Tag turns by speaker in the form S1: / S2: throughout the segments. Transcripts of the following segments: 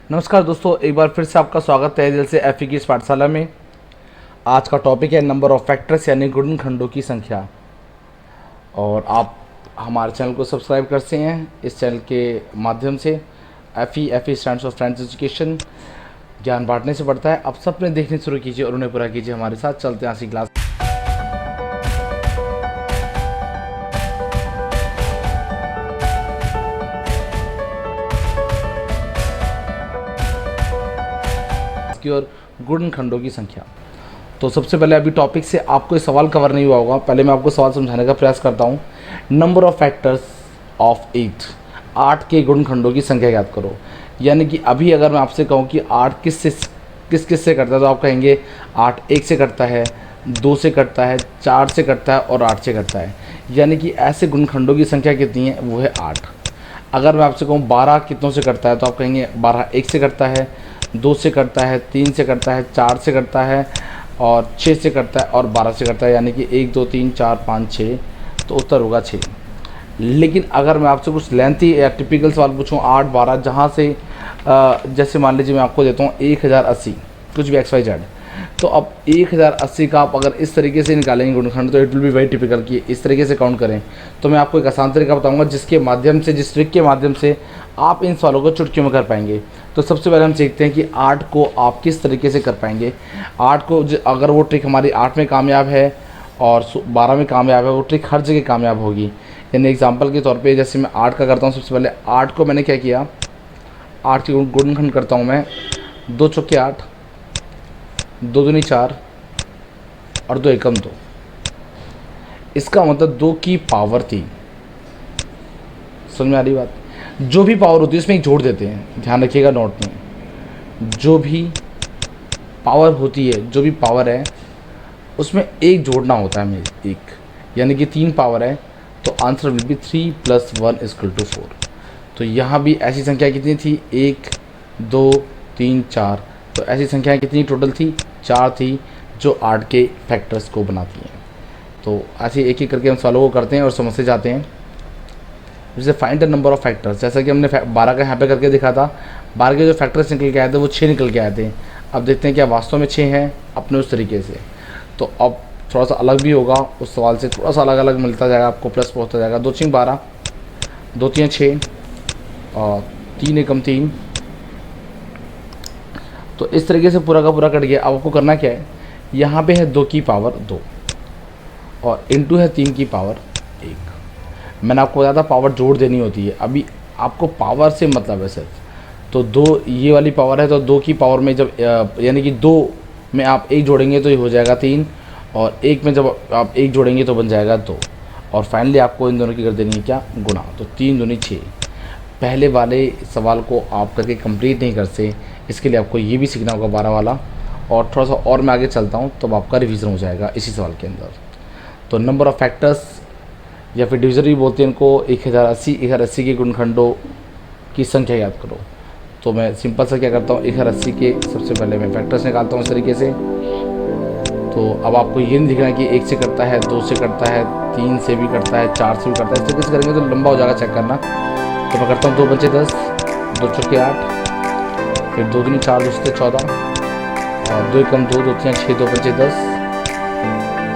S1: नमस्कार दोस्तों, एक बार फिर से आपका स्वागत है दिल से एफई की इस पाठशाला में। आज का टॉपिक है नंबर ऑफ फैक्टर्स यानी गुणनखंडों की संख्या। और आप हमारे चैनल को सब्सक्राइब कर सकते हैं इस चैनल के माध्यम से। FE stands for friends education, ज्ञान बांटने से बढ़ता है। आप सबने देखने शुरू कीजिए और उन्हें पूरा कीजिए। हमारे साथ चलते हैं आज की क्लास की और गुणनखंडों की संख्या। तो सबसे पहले अभी टॉपिक से आपको ये सवाल कवर नहीं हुआ होगा, पहले मैं आपको सवाल समझाने का प्रयास करता हूँ। नंबर ऑफ फैक्टर्स ऑफ 8 के गुणनखंडों की संख्या याद करो। यानी कि अभी अगर मैं आपसे कहूँ कि 8 किस से कटता है, तो आप कहेंगे 8 1 से कटता है, 2 से कटता है, 4 से कटता है और 8 से कटता है। यानी कि ऐसे गुणनखंडों की संख्या कितनी है, वो है 8। अगर मैं आपसे कहूँ 12 कितनों से कटता है, तो आप कहेंगे 12 1 से कटता है, 2 से कटता है, 3 से कटता है, 4 से कटता है और 6 से कटता है और 12 से कटता है। यानी कि 1 2 3 4 5 6, तो उत्तर होगा 6। लेकिन अगर मैं आपसे कुछ लेंथी या टिपिकल सवाल पूछूं 8 12, जहाँ से जैसे मान लीजिए मैं आपको देता हूँ 1080, कुछ भी XYZ, तो अब 1080 का आप अगर इस तरीके से निकालेंगे गुणनखंड, तो it will be very typical कि इस तरीके से काउंट करें। तो मैं आपको एक आसान तरीका बताऊंगा जिसके माध्यम से, जिस ट्रिक के माध्यम से आप इन सवालों को चुटकियों में कर पाएंगे। तो सबसे पहले हम सीखते हैं कि 8 को आप किस तरीके से कर पाएंगे। 8 को अगर वो ट्रिक हमारी 8 में कामयाब है और 12 में कामयाब है, वो ट्रिक हर जगह कामयाब होगी। यानी एग्जांपल के तौर पे जैसे मैं 8 का करता हूँ, सबसे पहले 8 को मैंने क्या किया, 8 की गुणनखंड करता हूँ मैं। 2 चौके 8, 2 दूनी 4 और 2 एकम 2। इसका मतलब 2 की पावर 3। समझ में आ रही बात? जो भी पावर होती है उसमें एक जोड़ देते हैं, ध्यान रखिएगा नोट में। जो भी पावर होती है, जो भी पावर है, उसमें एक जोड़ना होता है, एक। यानी कि 3 पावर है तो आंसर विल बी 3 + 1 = 4। तो यहाँ भी ऐसी संख्या कितनी थी, 1 2 3 4। तो ऐसी संख्याएं कितनी टोटल थी, 4 थी, जो 8 के फैक्टर्स को बनाती हैं। तो ऐसे एक एक करके हम सवालों को करते हैं और समझते जाते हैं। जैसे find the number of factors, जैसा कि हमने 12 का यहाँ पे करके दिखा था। 12 के जो फैक्टर्स निकल के आए थे वो 6 निकल के आए थे। अब देखते हैं क्या वास्तव में 6 हैं अपने उस तरीके से। तो अब थोड़ा सा अलग भी होगा, उस सवाल से थोड़ा सा अलग अलग मिलता जाएगा आपको, प्लस पहुँचता जाएगा। 2 6 12, 2 3 6 और 3 एकम 3। तो इस तरीके से पूरा का पूरा कट गया। अब आपको करना क्या है, यहाँ पे है 2 की पावर 2 और इंटू है 3 की पावर 1। मैंने आपको बताया था पावर जोड़ देनी होती है, अभी आपको पावर से मतलब है सिर्फ। तो 2 ये वाली पावर है, तो 2 की पावर में जब यानी कि 2 में आप 1 जोड़ेंगे तो ये हो जाएगा 3, और 1 में जब आप 1 जोड़ेंगे तो बन जाएगा 2। और फाइनली आपको इन दोनों की कर देनी है क्या, गुणा। तो 3 दूनी 6। पहले वाले सवाल को आप करके कंप्लीट नहीं करते, इसके लिए आपको ये भी सीखना होगा 12 वाला। और थोड़ा सा और मैं आगे चलता हूँ तब आपका रिवीजन हो जाएगा इसी सवाल के अंदर। तो नंबर ऑफ फैक्टर्स या फिर डिविज़र भी बोलते हैं इनको, 1080 के गुणनखंडों की संख्या याद करो। तो मैं सिंपल सा क्या करता हूँ, 1080 के सबसे पहले मैं फैक्टर्स निकालता हूँ इस तरीके से। तो अब आपको ये नहीं दिख रहा है कि 1 से करता है, 2 से करता है, 3 से भी करता है, 4 से भी करता है। इस तरीके से करेंगे तो लंबा हो जाएगा, चेक करना। तो मैं करता हूँ 2 पंचे 10, 2 चौके 8, फिर 2 दूनी 4, 2 से 14 और 2 एकम 2, 2 3 6, 2 पंचे 10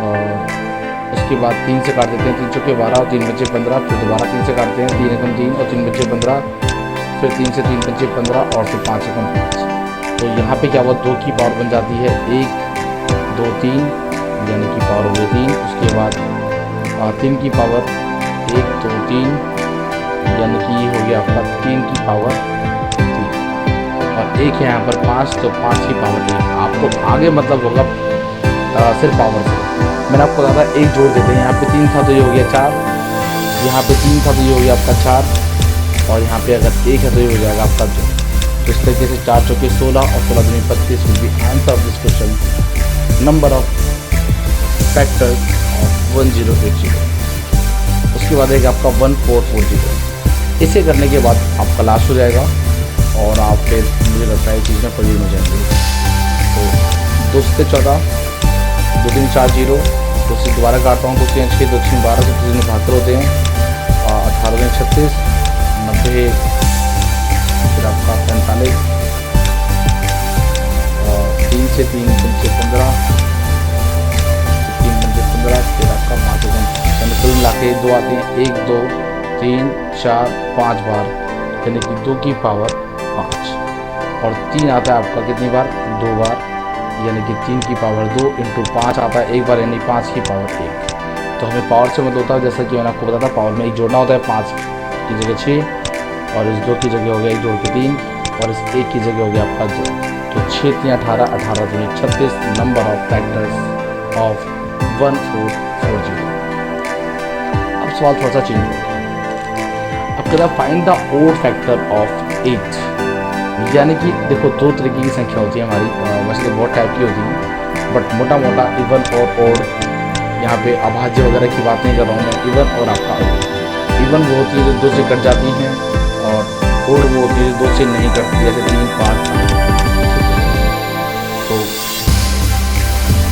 S1: और उसके बाद 3 से काट देते हैं, 3 चौके 12 और 3 पंचे 15। फिर दोबारा 3 से काटते हैं, 3 एकम 3 और 3 पंचे 15, फिर 3 से 3 पंचे 15 और फिर 5 एकम 5। तो यहाँ पे क्या हुआ, 2 की पावर बन जाती है 1 2 3, यानी कि पावर हो गई 3। उसके बाद 3 की पावर 1 2 3, यानी कि ये हो गया आपका 3 की पावर 3 और 1 है यहाँ पर 5, तो 5 की पावर 1। आपको आगे मतलब होगा सिर्फ पावर से। मैंने आपको बताया था 1 जोड़ देते हैं, यहाँ पे 3 था तो ये हो गया 4, यहाँ पे 3 था तो ये हो गया आपका 4 और यहाँ पे अगर 1 है तो ये हो जाएगा आपका 2। तो इस तरीके से 4 चौके 16 और 16 दूनी 25 will be answer of this question. Number of factors of 1080। उसके बाद एक आपका 1440। इसे करने के बाद आपका लास्ट हो जाएगा और आप फिर मुझे लगता है ये चीज़ में पड़ी हो जाएंगी। तो 2 से 14, 2 3 4 0, 2 से दोबारा काटता हूँ, 2 3 6, 2 3 12 से 3 72 होते हैं, 18 36, 90, फिर आपका 45, 6 3 5 15, 3 5 15, फिर आपका 5 यानी कुल मिला के 2 आते हैं, 1 2 3 4 5 बार, यानी कि 2 की पावर 5, और 3 आता है आपका कितनी बार, 2 बार, यानी कि 3 की पावर 2 इंटू 5 आता है एक बार, यानी 5 की पावर 1। तो हमें पावर से मतलब होता है, जैसा कि मैंने आपको बताया था, पावर में एक जोड़ना होता है, 5 की जगह 6, और इस 2 की जगह हो गया 1 जोड़ के 3, और इस 1 की जगह हो गया आपका 2। तो 6 3 18, 18 3 36 नंबर ऑफ फैक्टर्स ऑफ 1440। अब सवाल थोड़ा सा चेंज हो गया। अब कहता find the odd factor of 8, यानी कि देखो 2 तरीके की संख्या होती है हमारी, वैसे तो बहुत टाइप की होती है, बट मोटा मोटा इवन और ओड, यहाँ पे अभाज्य वगैरह की बात नहीं कर रहा हूँ मैं, इवन और आपका ओड। इवन वो होती है जो 2 से कट जाती हैं, और ओड वो होती है जो 2 से नहीं कटती, जैसे 3 5 7। तो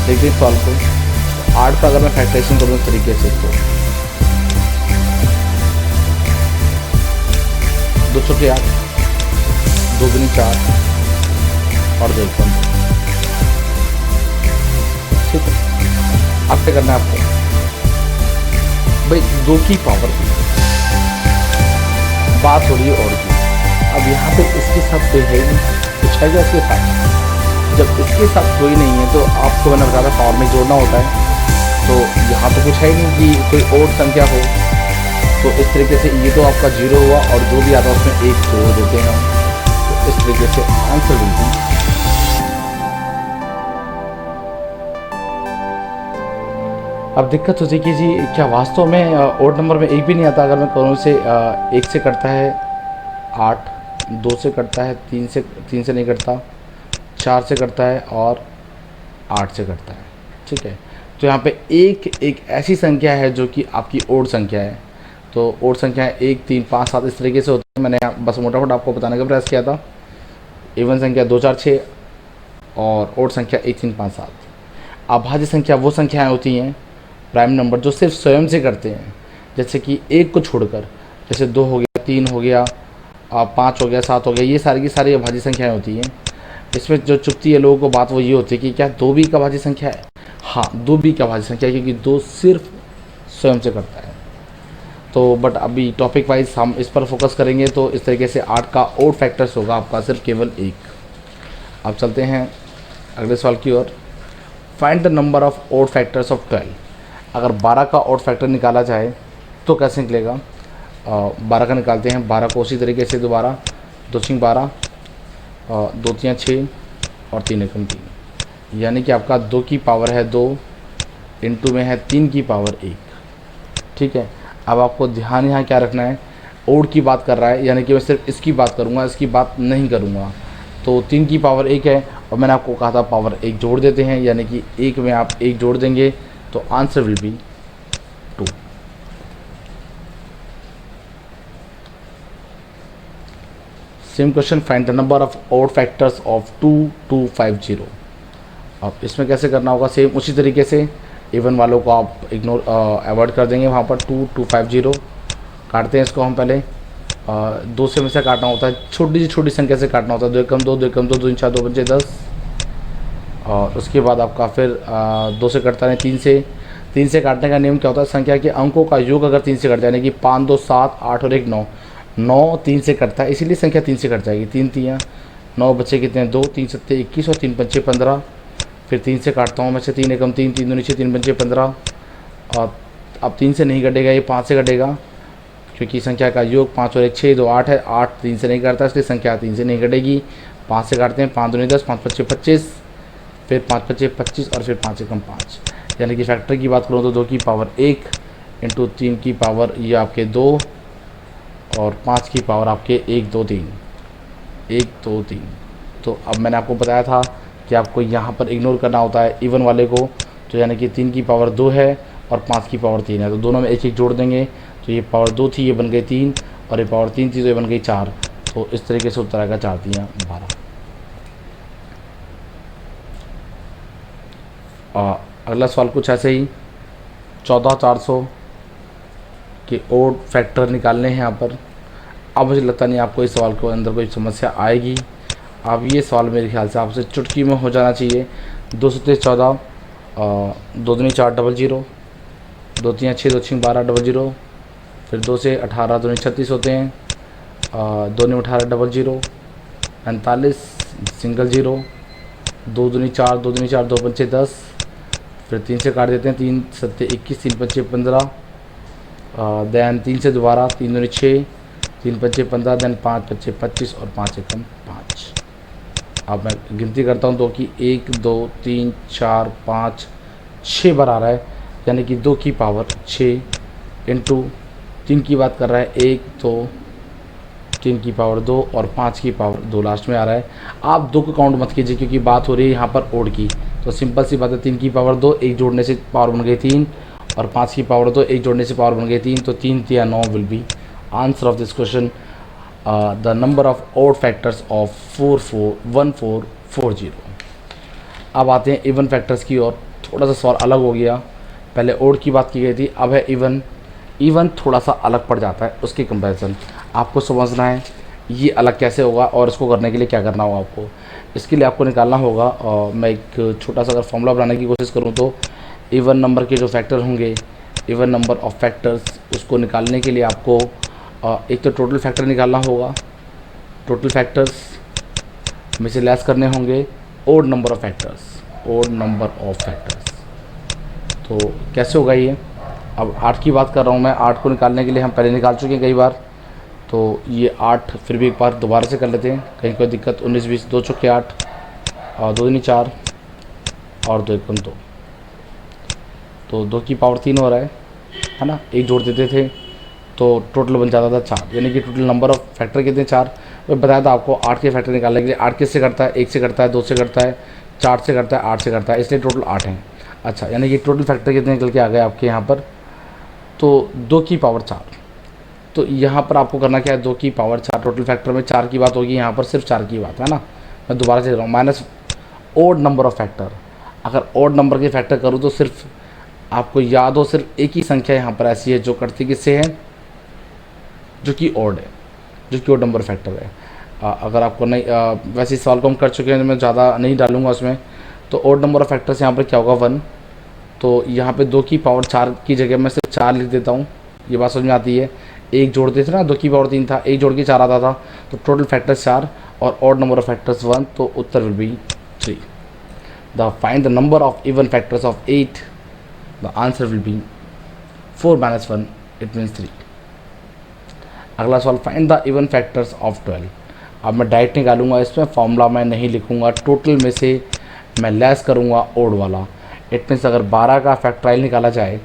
S1: देखते हैं सवाल को। 8 का अगर मैं फैक्टराइजेशन करूँ इस तरीके से, तो 2 चौके 8, 2 दूनी 4, और 2 1 5। ठीक है, अब क्या करना है आपको भाई, 2 की पावर की बात हो रही है और की। अब यहाँ पे इसके साथ कोई है नहीं, कुछ है क्या इसके साथ? जब इसके साथ कोई नहीं है तो आपको मैंने बताया पावर में जोड़ना होता है, तो यहाँ तो कुछ है ही नहीं कि कोई और संख्या हो। तो इस तरीके से ये तो आपका 0 हुआ, और जो भी आता है उसमें 1 जोड़ देते हैं हम। तो इस तरीके से आंसर बिल्कुल। अब दिक्कत होती है कि जी क्या वास्तव में ओड नंबर में 1 भी नहीं आता? अगर मैं करूँ से 1 से कटता है 8, 2 से कटता है 3 से नहीं कटता, 4 से कटता है, और 8 से कटता है। ठीक है, तो यहाँ पे एक ऐसी संख्या है जो कि आपकी ओड संख्या है। तो ओड संख्या 1 3 5 7 इस तरीके से होती है। मैंने बस मोटा मोटा आपको बताने का प्रयास किया था। इवन संख्या 2 4 6, और ओड संख्या 1 3 5 7। अभाज्य संख्या वो संख्याएँ होती हैं, प्राइम नंबर, जो सिर्फ स्वयं से करते हैं, जैसे कि 1 को छोड़कर, जैसे 2 हो गया, 3 हो गया, 5 हो गया, 7 हो गया, ये सारी की सारी अभाज्य संख्याएँ होती हैं। इसमें जो चुभती है लोगों को बात वो ये होती है कि क्या 2 भी का अभाज्य संख्या है? हाँ, 2 भी का अभाज्य संख्या है, क्योंकि 2 सिर्फ स्वयं से करता है। तो बट अभी टॉपिक वाइज हम इस पर फोकस करेंगे। तो इस तरीके से 8 का ओड फैक्टर्स होगा आपका सिर्फ केवल 1। अब चलते हैं अगले सवाल की ओर। Find the number of odd factors of 12। अगर 12 का ओड फैक्टर निकाला जाए तो कैसे निकलेगा? 12 का निकालते हैं। 12 को उसी तरीके से दोबारा 2 6 12, 2 3 6, और 3 1 3, यानी कि आपका 2 की पावर है 2, इंटू में है 3 की पावर 1। ठीक है, अब आपको ध्यान यहाँ क्या रखना है, ओड की बात कर रहा है, यानी कि मैं सिर्फ इसकी बात करूँगा, इसकी बात नहीं करूँगा। तो 3 की पावर 1 है, और मैंने आपको कहा था पावर 1 जोड़ देते हैं, यानी कि 1 में आप 1 जोड़ देंगे तो answer will be 2। Same question, find the number of odd factors of 2250। अब इसमें कैसे करना होगा? सेम उसी तरीके से इवन वालों को आप इग्नोर अवॉइड कर देंगे। वहाँ पर 2250 काटते हैं इसको हम पहले। 2 से में से काटना होता है, छोटी संख्या से काटना होता है। 2 एकम 2, 2 एकम 2, 2 4 2 5 10, और उसके बाद आपका फिर 2 से कटता है 3 से काटने का नियम क्या होता है? संख्या के अंकों का योग अगर 3 से कट जाए, यानी कि 5 2 7 8 और 1 9, 9 3 से कटता है, इसीलिए संख्या 3 से कट जाएगी। 3 3 9 बच्चे कितने हैं? 2 3 7 21, और 3 5 15। फिर 3 से काटता हूँ मैं से 3 एकम 3, 3 2 नीचे 3 5 15, और अब 3 से नहीं कटेगा, ये 5 से कटेगा, क्योंकि संख्या का योग 5 और 1 6 2 8 है। 8 3 से नहीं कटता, इसलिए संख्या 3 से नहीं कटेगी। 5 से काटते हैं, 5 2 10, 5 5 25, फिर 5 5 25, और फिर 5 एकम 5, यानी कि फैक्टर की बात करूँ तो 2 की पावर 1 इंटू 3 की पावर ये आपके 2, और 5 की पावर आपके 1 2 3, 1 2 3। तो अब मैंने आपको बताया था कि आपको यहाँ पर इग्नोर करना होता है इवन वाले को, तो यानी कि 3 की पावर 2 है और 5 की पावर 3 है, तो दोनों में 1 1 जोड़ देंगे। तो ये पावर 2 थी, ये बन गई 3, और ये पावर 3 थी तो ये बन गई 4। तो इस तरीके से उत्तर आएगा 4 3 12। अगला सवाल कुछ ऐसे ही 14400 के ओड फैक्टर निकालने हैं यहाँ पर। अब मुझे लगता नहीं आपको इस सवाल के अंदर कोई समस्या आएगी। अब ये सवाल मेरे ख्याल से आपसे चुटकी में हो जाना चाहिए। 2 से 13 14, 2 दूनी 4 डबल 0, 2 3 6 2 6 12 डबल 0, फिर 2 से 18 2 36 होते हैं, 2 ने 18 डबल 0, 45 सिंगल 0, 2 दूनी 4 2 दूनी 4 2 पंचे 10, फिर 3 से काट देते हैं, 3 सत्ते 21 3 पंचे 15, दैन 3 से दोबारा 3 दूनी 6 3 पंचे 15, दैन 5 पंचे 25 और 5 एकम 5। अब मैं गिनती करता हूँ 2 की, 1 2 3 4 5 6 बार आ रहा है, यानी कि 2 की पावर 6 इंटू 3 की बात कर रहा है 1 2 3 की पावर 2 और 5 की पावर 2 लास्ट में आ रहा है। आप 2 को काउंट मत कीजिए क्योंकि बात हो रही है यहाँ पर ओड की, तो सिंपल सी बात है 3 की पावर 2, 1 जोड़ने से पावर बन गई 3, और 5 की पावर 2, 1 जोड़ने से पावर बन गई 3, तो 3 3 9 will be answer of this question. The number of odd factors of 1440। अब आते हैं इवन फैक्टर्स की और। थोड़ा सा सवाल अलग हो गया, पहले ओड की बात की गई थी, अब है इवन। इवन थोड़ा सा अलग पड़ जाता है उसकी कंपैरिजन, आपको समझना है ये अलग कैसे होगा और इसको करने के लिए क्या करना होगा आपको। इसके लिए आपको निकालना होगा, मैं एक छोटा सा अगर फॉर्मूला बनाने की कोशिश करूँ तो इवन नंबर के जो फैक्टर होंगे, इवन नंबर ऑफ फैक्टर्स, उसको निकालने के लिए आपको एक तो टोटल फैक्टर निकालना होगा, टोटल फैक्टर्स में से लेस करने होंगे odd number of factors, odd number of factors. तो कैसे होगा ये, अब 8 की बात कर रहा हूँ मैं, 8 को निकालने के लिए हम पहले निकाल चुके हैं कई बार, तो ये 8 फिर भी एक बार दोबारा से कर लेते हैं, कहीं कोई दिक्कत। 19 20 2 चौके 8 और 2 दूनी 4 और 2 एकम 2, तो 2 की पावर 3 हो रहा है ना, 1 जोड़ देते थे तो टोटल बन जाता था 4, यानी कि टोटल नंबर ऑफ फैक्टर कितने 4। मैं बताया था आपको 8 के फैक्टर निकालने के लिए 8 किससे करता है, 1 से करता है, 2 से करता है, 4 से करता है, 8 से करता है, इसलिए टोटल 8 हैं। अच्छा, यानी कि टोटल फैक्टर कितने निकल के आ गए आपके यहाँ पर, तो 2 की पावर 4। तो यहाँ पर आपको करना क्या है, 2 की पावर 4, टोटल फैक्टर में 4 की बात होगी, यहाँ पर सिर्फ 4 की बात है ना। मैं दोबारा से कह रहा हूँ, minus odd number of factor. अगर ओड नंबर के फैक्टर करूँ तो सिर्फ आपको याद हो, सिर्फ एक ही संख्या यहाँ पर ऐसी है जो कटती किससे है, जो कि ओड है, जो कि ओड नंबर फैक्टर है। अगर आपको नहीं, वैसे इस सवाल को हम कर चुके हैं तो मैं ज़्यादा नहीं डालूंगा उसमें। तो ओड नंबर ऑफ फैक्टर्स यहाँ पर क्या होगा 1, तो यहाँ पे 2 की पावर 4 की जगह मैं सिर्फ 4 लिख देता हूँ, ये बात समझ में आती है। 1 जोड़ते थे ना, 2 की पावर 3 था, 1 जोड़ के 4 आता था, तो टोटल फैक्टर्स 4 और ओड नंबर ऑफ फैक्टर्स 1, तो उत्तर will be 3। The find the number of even factors of 8, the answer will be 4 - 1, it means 3। अगला सवाल, find the even factors of 12। अब मैं डायरेक्ट निकालूंगा, इसमें फॉर्मूला मैं नहीं लिखूंगा, टोटल में से मैं लेस करूंगा ओड वाला। इट मीन्स अगर 12 का फैक्टराइल निकाला जाए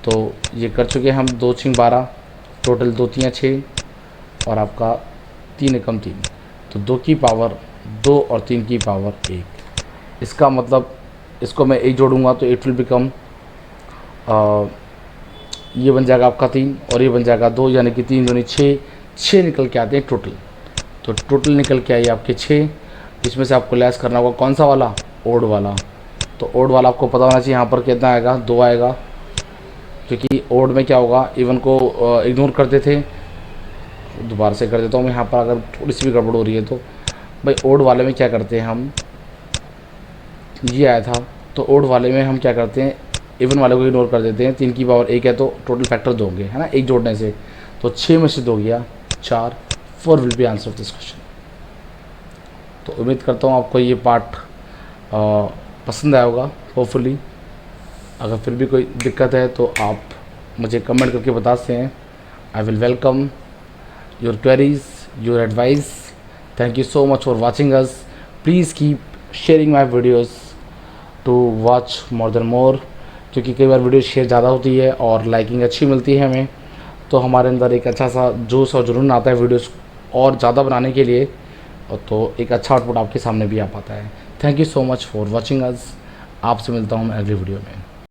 S1: तो ये कर चुके हैं हम, 2 6 12, टोटल 2 3 6 और आपका 3 एकम 3, तो 2 की पावर 2 और 3 की पावर 1। इसका मतलब इसको मैं 1 जोड़ूंगा तो इट विल बिकम, ये बन जाएगा आपका 3 और ये बन जाएगा 2, यानी कि 3 दूनी 6 निकल के आते हैं टोटल। तो टोटल निकल के आई आपके 6, इसमें से आपको लेस करना होगा कौन सा वाला, ओड वाला। तो ओड वाला आपको पता होना चाहिए यहाँ पर कितना आएगा, 2 आएगा, क्योंकि ओड में क्या होगा, इवन को इग्नोर करते थे। दोबारा से कर देता हूँ मैं यहाँ पर, अगर थोड़ी सी भी गड़बड़ हो रही है तो। भाई ओड वाले में क्या करते हैं हम, ये आया था, तो ओड वाले में हम क्या करते हैं, इवन वाले को इग्नोर कर देते हैं। 3 की पावर 1 है तो टोटल फैक्टर 2 होंगे, है ना, 1 जोड़ने से, तो 6 में से 2 गया 4, 4 will be answer of this question. तो उम्मीद करता हूँ आपको ये पार्ट पसंद आया होगा, होपफुली। अगर फिर भी कोई दिक्कत है तो आप मुझे कमेंट करके बता सकते हैं। I will welcome your queries, your advice. Thank you so much for watching us. Please keep sharing my videos to watch more than more, क्योंकि कई बार वीडियो शेयर ज़्यादा होती है और लाइकिंग अच्छी मिलती है हमें, तो हमारे अंदर एक अच्छा सा जोश और जुनून आता है वीडियोस और ज़्यादा बनाने के लिए, और तो एक अच्छा आउटपुट आपके सामने भी आ पाता है। Thank you so much for watching अस। आपसे मिलता हूँ मैं अगली वीडियो में।